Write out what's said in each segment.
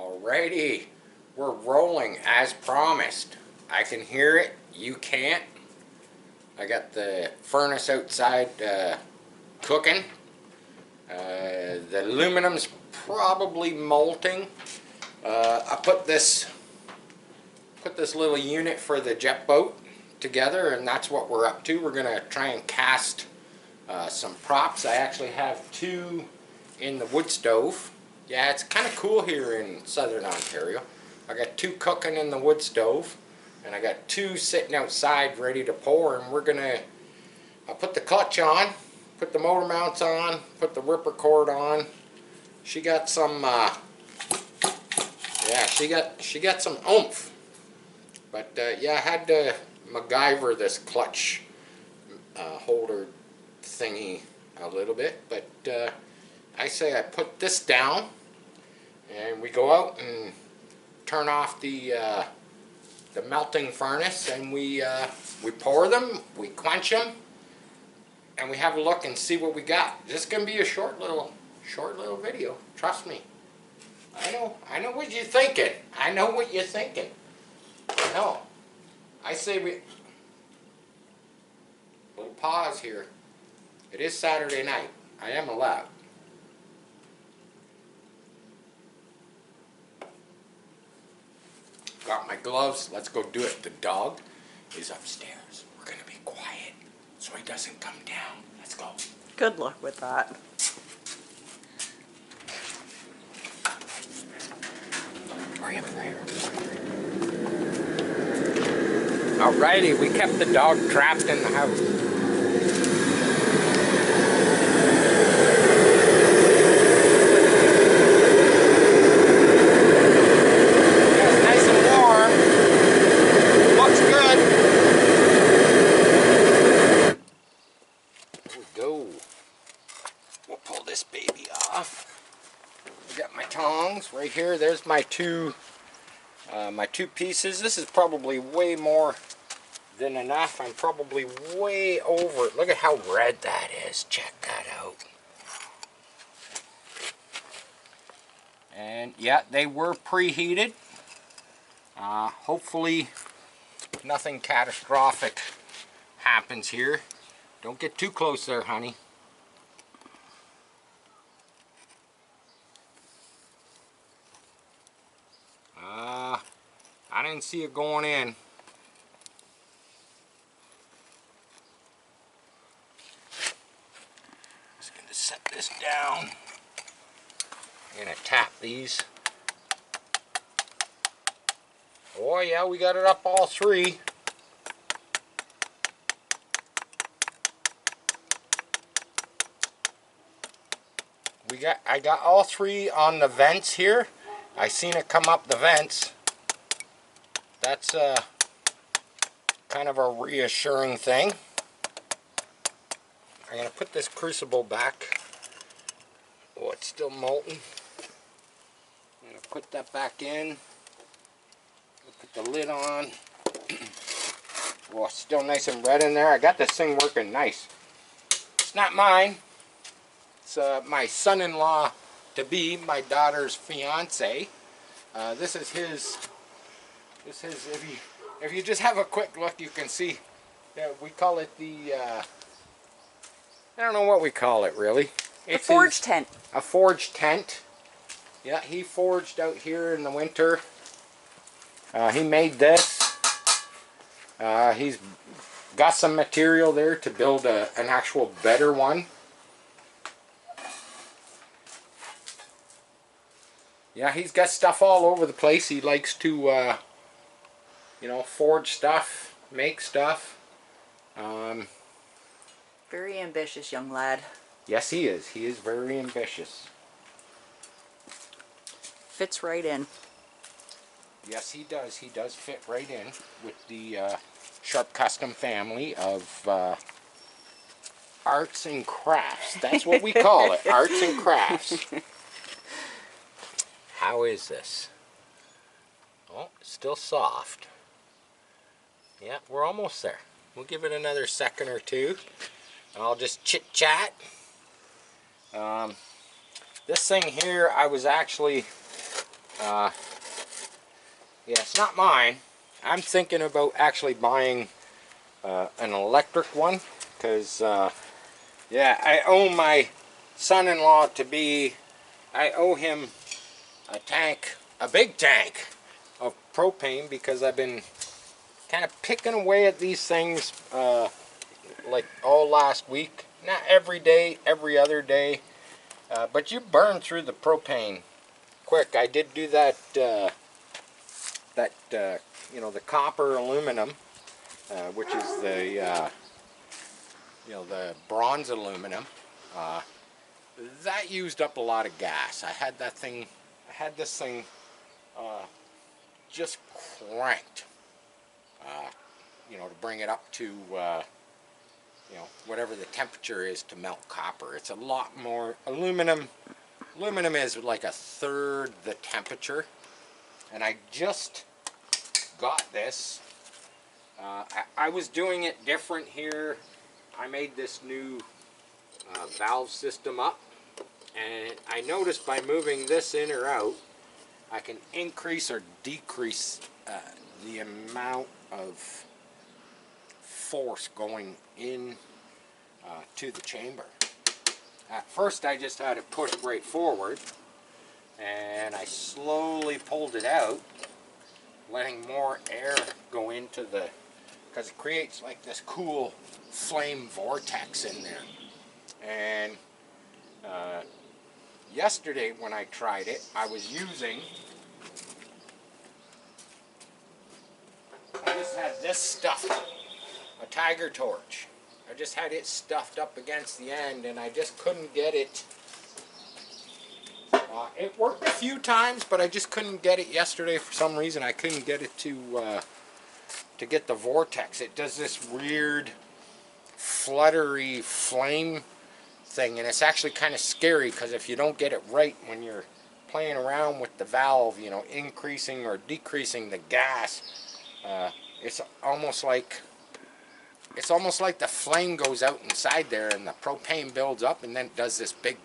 Alrighty, we're rolling as promised. I can hear it, you can't. I got the furnace outside cooking. The aluminum's probably molting. I put this little unit for the jet boat together, and that's what we're up to. We're gonna try and cast some props. I actually have two in the wood stove. Yeah, it's kind of cool here in southern Ontario. I got two cooking in the wood stove, and I got two sitting outside ready to pour, and I'll put the clutch on, put the motor mounts on, put the ripper cord on. She got some, yeah, she got some oomph. But yeah, I had to MacGyver this clutch holder thingy a little bit, but I say I put this down and we go out and turn off the melting furnace, and we pour them, we quench them, and we have a look and see what we got. This is gonna be a short little video. Trust me. I know what you're thinking. I know what you're thinking. No, I say little pause here. It is Saturday night. I am allowed. Got my gloves. Let's go do it. The dog is upstairs. We're gonna be quiet so he doesn't come down. Let's go. Good luck with that. Hurry up, hurry up. Alrighty, we kept the dog trapped in the house. Yeah, it's nice and warm. Looks good. There we go. We'll pull this baby off. I got my tongs right here. There's my two pieces. This is probably way more than enough. I'm probably way over it. Look at how red that is. Check that out. And yeah, they were preheated. Hopefully nothing catastrophic happens here. Don't get too close there, honey. I didn't see it going in. Just gonna set this down. I'm gonna tap these. Oh yeah, we got it up all three. I got all three on the vents here. I seen it come up the vents. That's kind of a reassuring thing. I'm going to put this crucible back. Oh, it's still molten. I'm going to put that back in. Put the lid on. Oh, it's still nice and red in there. I got this thing working nice. It's not mine. It's my son-in-law to be, my daughter's fiance. This is his. If you just have a quick look, you can see that we call it the. I don't know what we call it really. It's a forge tent. A forge tent. Yeah, he forged out here in the winter. He made this. He's got some material there to build an actual better one. Yeah, he's got stuff all over the place. He likes to, you know, forge stuff, make stuff. Very ambitious young lad. Yes, he is. He is very ambitious. Fits right in. Yes, he does. He does fit right in with the Sharp Custom family of arts and crafts. That's what we call it, arts and crafts. How is this? Oh, it's still soft. Yeah, we're almost there. We'll give it another second or two. I'll just chit-chat. This thing here, I was actually Yeah, it's not mine. I'm thinking about actually buying an electric one, because yeah, I owe my son-in-law to be, I owe him a tank, a big tank of propane, because I've been kind of picking away at these things like all last week. Not every day, every other day, but you burn through the propane quick. I did do that, you know, the copper aluminum, which is the, you know, the bronze aluminum. That used up a lot of gas. I had this thing just cranked, you know, to bring it up to, you know, whatever the temperature is to melt copper. It's a lot more, aluminum is like a third the temperature. And I just got this. I was doing it different here. I made this new valve system up, and I noticed by moving this in or out, I can increase or decrease the amount of force going in to the chamber. At first I just had it pushed right forward, and I slowly pulled it out, letting more air go into the, because it creates like this cool flame vortex in there. And yesterday when I tried it, I just had this stuffed, a tiger torch. I just had it stuffed up against the end, and I just couldn't get it. It worked a few times, but I just couldn't get it yesterday for some reason. I couldn't get it to get the vortex. It does this weird fluttery flame thing, and it's actually kind of scary, because if you don't get it right when you're playing around with the valve, you know, increasing or decreasing the gas, it's almost like the flame goes out inside there, and the propane builds up, and then it does this big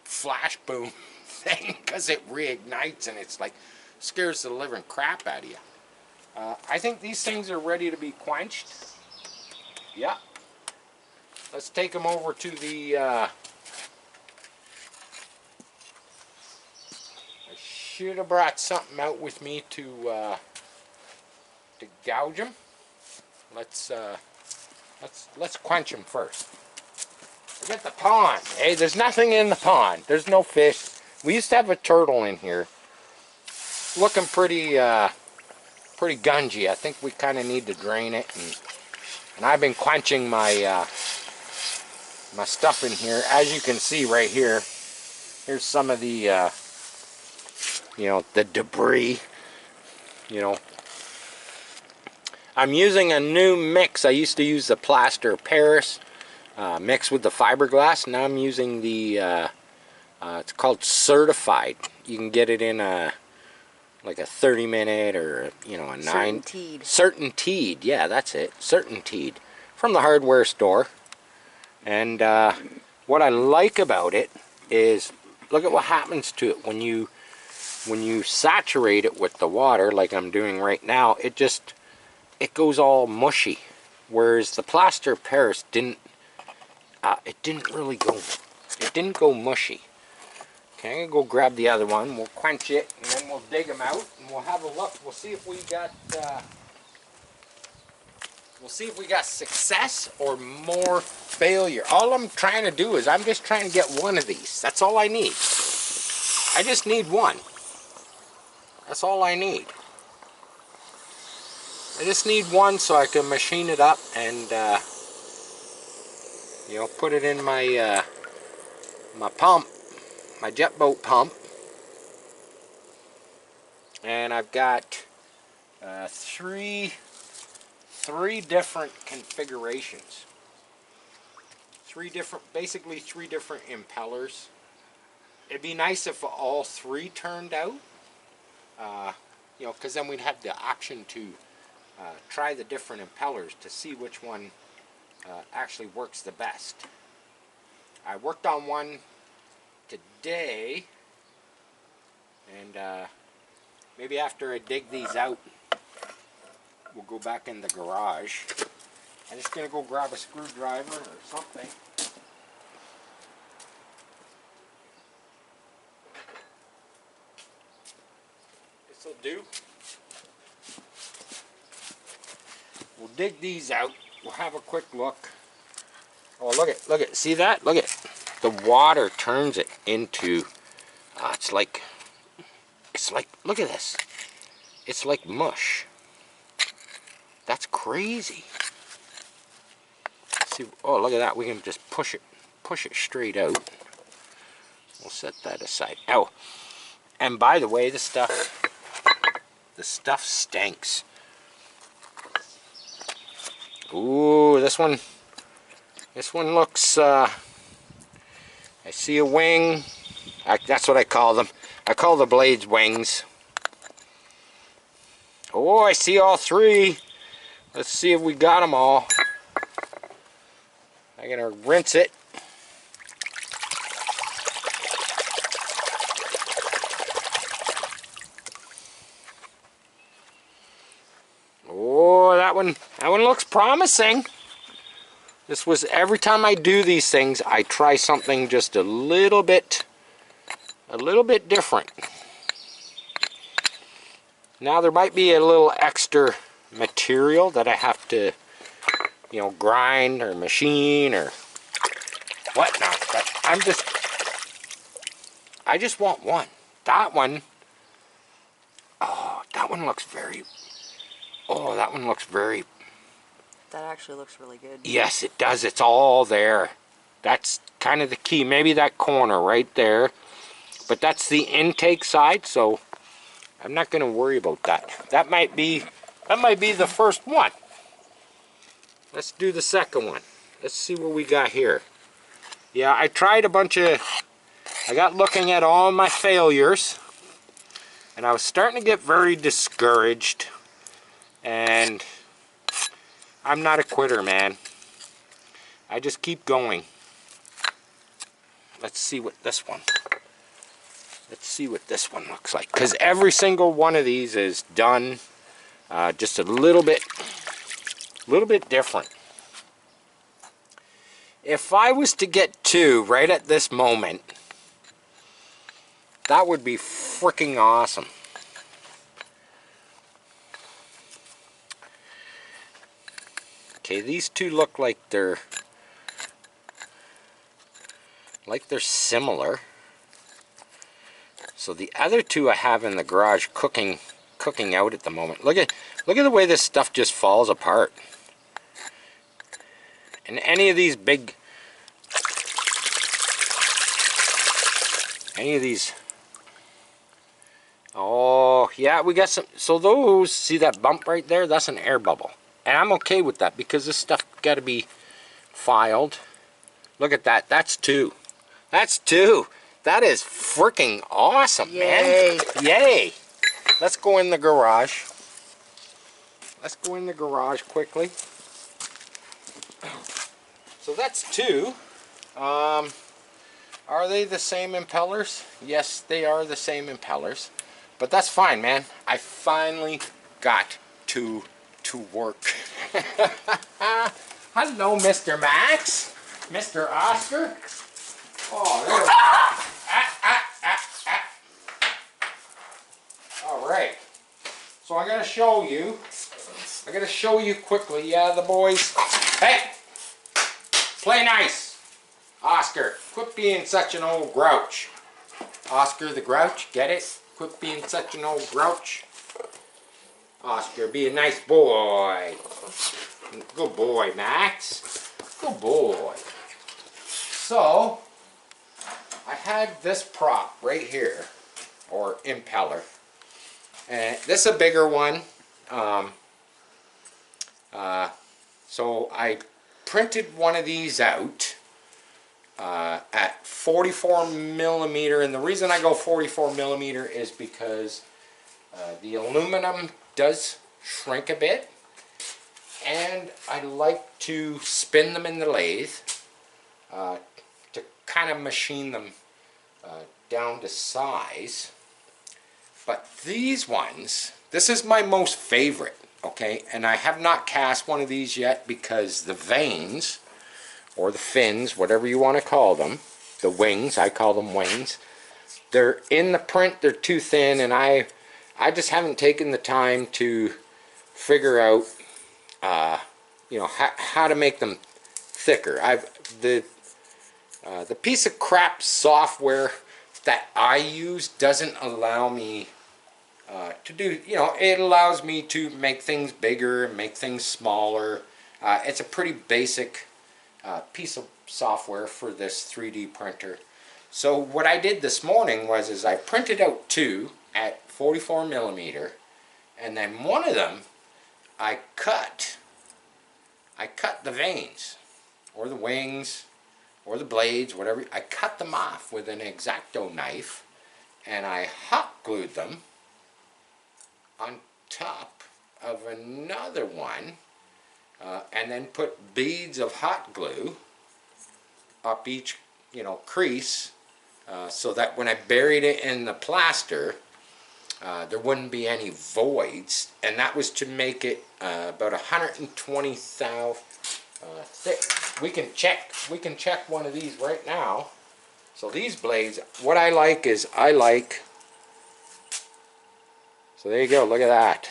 flash boom thing, because it reignites, and it's like scares the living crap out of you. I think these things are ready to be quenched. Yeah. Let's take them over to the, I should have brought something out with me to gouge them. Let's quench them first. Forget the pond. Hey, there's nothing in the pond. There's no fish. We used to have a turtle in here. Looking pretty gungy. I think we kind of need to drain it, and I've been quenching my my stuff in here. As you can see right here, here's some of the you know, the debris. You know, I'm using a new mix. I used to use the plaster of Paris mixed with the fiberglass. Now I'm using the it's called certified. You can get it in a like a 30-minute or, you know, a 9 Certainteed. Yeah, that's it. Certainteed from the hardware store. And what I like about it is, look at what happens to it when you saturate it with the water, like I'm doing right now. It goes all mushy, whereas the plaster of Paris didn't go mushy. Okay, I'm gonna go grab the other one. We'll quench it, and then we'll dig them out, and we'll have a look. We'll see if we got success or more failure. All I'm trying to do is I'm just trying to get one of these. That's all I need. I just need one. That's all I need. I just need one so I can machine it up and you know, put it in my my pump, my jet boat pump. And I've got three different configurations. Basically three different impellers. It'd be nice if all three turned out, you know, because then we'd have the option to try the different impellers to see which one actually works the best. I worked on one today, And maybe after I dig these out, we'll go back in the garage. I'm just gonna go grab a screwdriver or something. This'll do. We'll dig these out. We'll have a quick look. Oh, look at, see that? Look at, the water turns it into, it's like, look at this. It's like mush. That's crazy. See, oh, look at that. We can just push it straight out. We'll set that aside. Oh, and by the way, the stuff stinks. Ooh, this one looks, I see a wing. That's what I call them. I call the blades wings. Oh, I see all three. Let's see if we got them all. I'm gonna rinse it. Oh, that one looks promising. This was, every time I do these things, I try something just a little bit different. Now there might be a little extra material that I have to, you know, grind or machine or whatnot, but I just want one. That one, oh, that one looks very, oh, that one looks very, That actually looks really good. yes, it does. It's all there. That's kind of the key. Maybe that corner right there. But that's the intake side, so I'm not going to worry about that. That might be the first one. Let's do the second one. Let's see what we got here. Yeah, I tried a bunch of, I got looking at all my failures, and I was starting to get very discouraged. And I'm not a quitter, man. I just keep going. Let's see what this one looks like. Because every single one of these is done just a little bit different. If I was to get two right at this moment, that would be freaking awesome. Okay, these two look like they're similar. So the other two I have in the garage cooking out at the moment. Look at the way this stuff just falls apart. And any of these, oh yeah, we got some. So those, see that bump right there? That's an air bubble. And I'm okay with that because this stuff got to be filed. Look at that. That's two. That's two. That is freaking awesome, Yay. man. Yay. Let's go in the garage. Let's go in the garage quickly. So that's two. Are they the same impellers? Yes, they are the same impellers. But that's fine, man. I finally got two to work. Hello, Mr. Max. Mr. Oscar. Oh, there we go. All right. So I gotta show you quickly. Yeah, the boys. Hey, play nice. Oscar, quit being such an old grouch. Oscar the Grouch, get it? Quit being such an old grouch. Oscar, be a nice boy. Good boy, Max. Good boy. So, I had this prop right here, or impeller. And this is a bigger one. So I printed one of these out at 44 millimeter, and the reason I go 44 millimeter is because the aluminum does shrink a bit, and I like to spin them in the lathe to kind of machine them down to size. But these ones, this is my most favorite, okay? And I have not cast one of these yet because the vanes, or the fins, whatever you want to call them, the wings, I call them wings, they're in the print, they're too thin, and I just haven't taken the time to figure out, you know, how to make them thicker. The piece of crap software that I use doesn't allow me to do, you know, it allows me to make things bigger, make things smaller. It's a pretty basic piece of software for this 3D printer. So what I did this morning was I printed out two at 44 millimeter, and then one of them I cut the vanes or the wings or the blades, whatever. I cut them off with an X-Acto knife, and I hot glued them on top of another one, and then put beads of hot glue up each, you know, crease, so that when I buried it in the plaster, there wouldn't be any voids. And that was to make it about 120 thou thick. We can check one of these right now. So these blades, what I like is so there you go, look at that.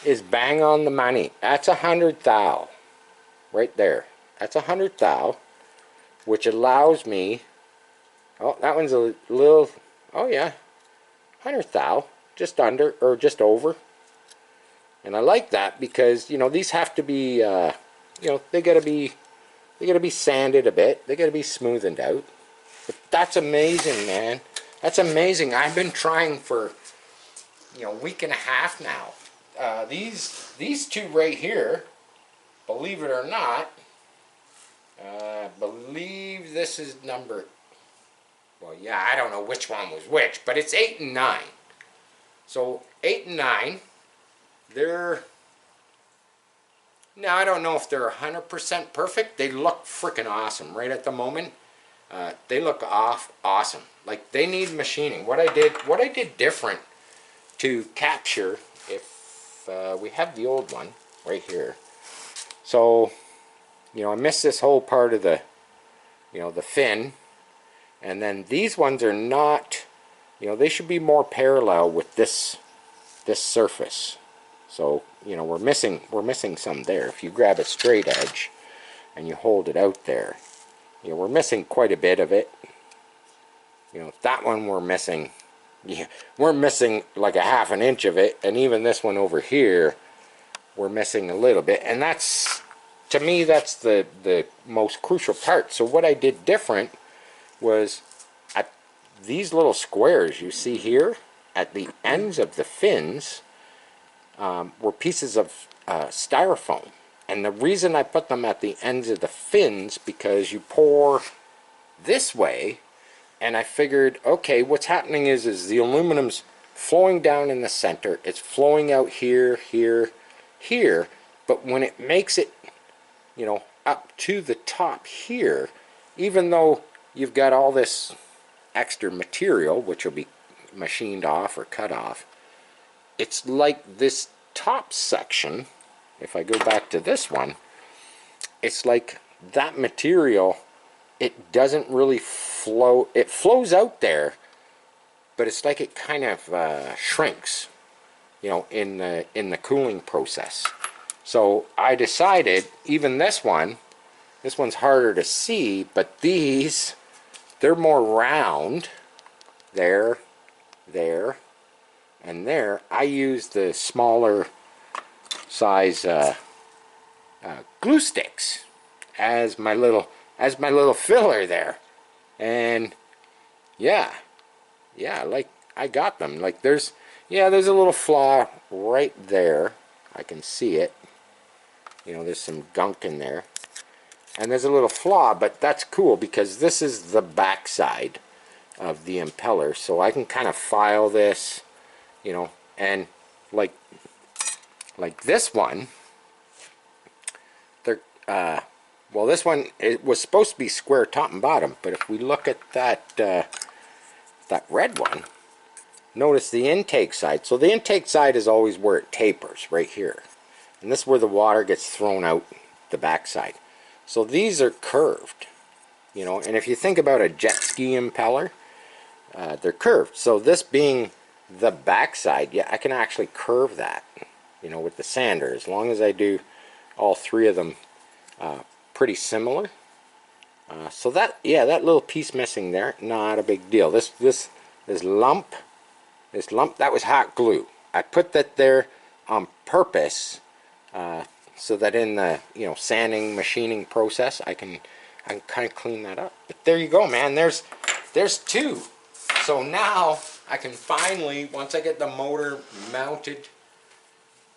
Is bang on the money. That's 100 thou right there. That's 100 thou, which allows me, oh, that one's a little, oh yeah, 100 thou, just under or just over. And I like that because, you know, these have to be, you know, they gotta be sanded a bit. They gotta be smoothened out. But that's amazing, man. That's amazing. I've been trying for, you know, a week and a half now. These two right here, believe it or not, I believe this is number, well, yeah, I don't know which one was which, but it's 8 and 9. So 8 and 9, they're, now I don't know if they're 100% perfect. They look freaking awesome right at the moment. They look awesome. Like, they need machining. What I did different to capture, if we have the old one right here. So, you know, I missed this whole part of the, you know, the fin, and then these ones are not, you know, they should be more parallel with this surface. So, you know, we're missing some there. If you grab a straight edge and you hold it out there, you know, we're missing quite a bit of it. You know, that one we're missing, yeah, we're missing like a ½ an inch of it, and even this one over here, we're missing a little bit. And that's, to me, that's the most crucial part. So what I did different was, at these little squares you see here, at the ends of the fins, were pieces of styrofoam. And the reason I put them at the ends of the fins, because you pour this way, and I figured, okay, what's happening is the aluminum's flowing down in the center. It's flowing out here, here, here. But when it makes it, you know, up to the top here, even though you've got all this extra material, which will be machined off or cut off, it's like this top section, if I go back to this one, it's like that material, it doesn't really flow. It flows out there, but it's like it kind of shrinks, you know, in the cooling process. So I decided, even this one's harder to see, but these, they're more round. There, there, and there. I use the smaller size glue sticks as my little filler there. And yeah, like, I got them. Like, there's a little flaw right there. I can see it. You know, there's some gunk in there, and there's a little flaw, but that's cool because this is the back side of the impeller, so I can kind of file this, you know. And like this one, they're well, this one, it was supposed to be square top and bottom, but if we look at that that red one, notice the intake side. So the intake side is always where it tapers, right here. And this is where the water gets thrown out the backside. So these are curved, you know, and if you think about a jet ski impeller, they're curved. So this being the backside, yeah, I can actually curve that, you know, with the sander, as long as I do all three of them pretty similar. So that, yeah, that little piece missing there, not a big deal. This lump, that was hot glue. I put that there on purpose so that in the, you know, sanding, machining process, I can kind of clean that up. But there you go, man. There's two. So now I can finally, once I get the motor mounted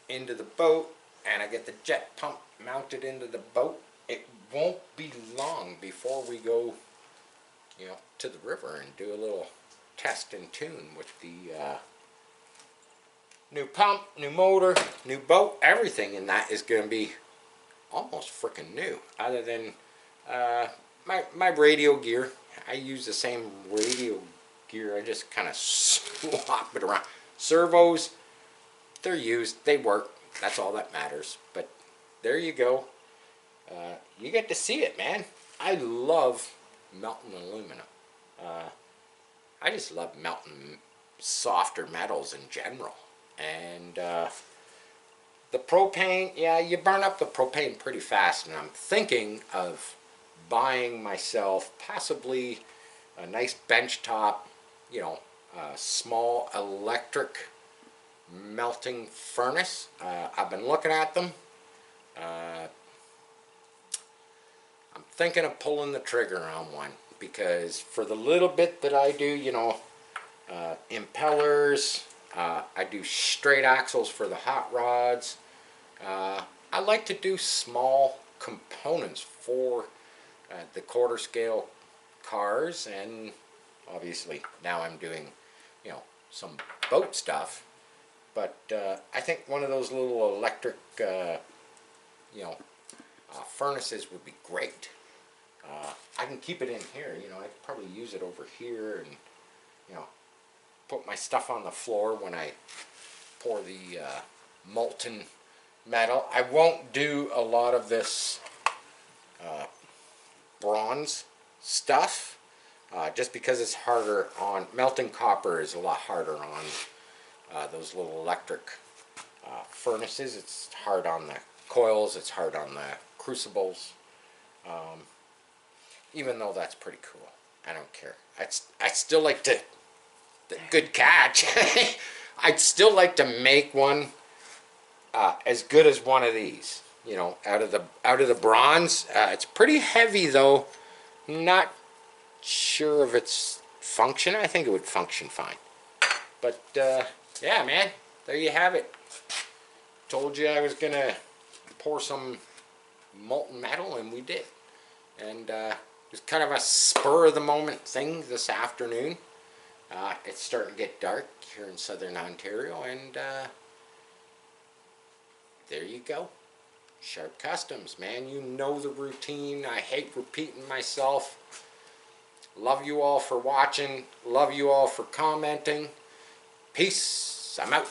into the boat and I get the jet pump mounted into the boat, it won't be long before we go, you know, to the river and do a little test and tune with the new pump, new motor, new boat. Everything in that is going to be almost freaking new, other than my radio gear. I use the same radio gear. I just kind of swap it around. Servos, they're used, they work, that's all that matters. But there you go. You get to see it, man. I love melting aluminum. I just love melting softer metals in general. And the propane, yeah, you burn up the propane pretty fast, and I'm thinking of buying myself possibly a nice benchtop, you know, small electric melting furnace. I've been looking at them. I'm thinking of pulling the trigger on one, because for the little bit that I do, you know, impellers, I do straight axles for the hot rods. I like to do small components for the quarter scale cars, and obviously now I'm doing, you know, some boat stuff. But I think one of those little electric, you know, furnaces would be great. I can keep it in here, you know, I could probably use it over here and, you know, put my stuff on the floor when I pour the molten metal. I won't do a lot of this bronze stuff just because it's harder on, melting copper is a lot harder on those little electric furnaces. It's hard on the coils, it's hard on the crucibles. Even though that's pretty cool, I don't care. I still like to, good catch. I'd still like to make one as good as one of these. You know, out of the bronze. It's pretty heavy though. Not sure of its function. I think it would function fine. But yeah, man, there you have it. Told you I was gonna pour some molten metal, and we did. And it was kind of a spur of the moment thing this afternoon. It's starting to get dark here in southern Ontario, and there you go. Sharp Customs, man. You know the routine. I hate repeating myself. Love you all for watching. Love you all for commenting. Peace. I'm out.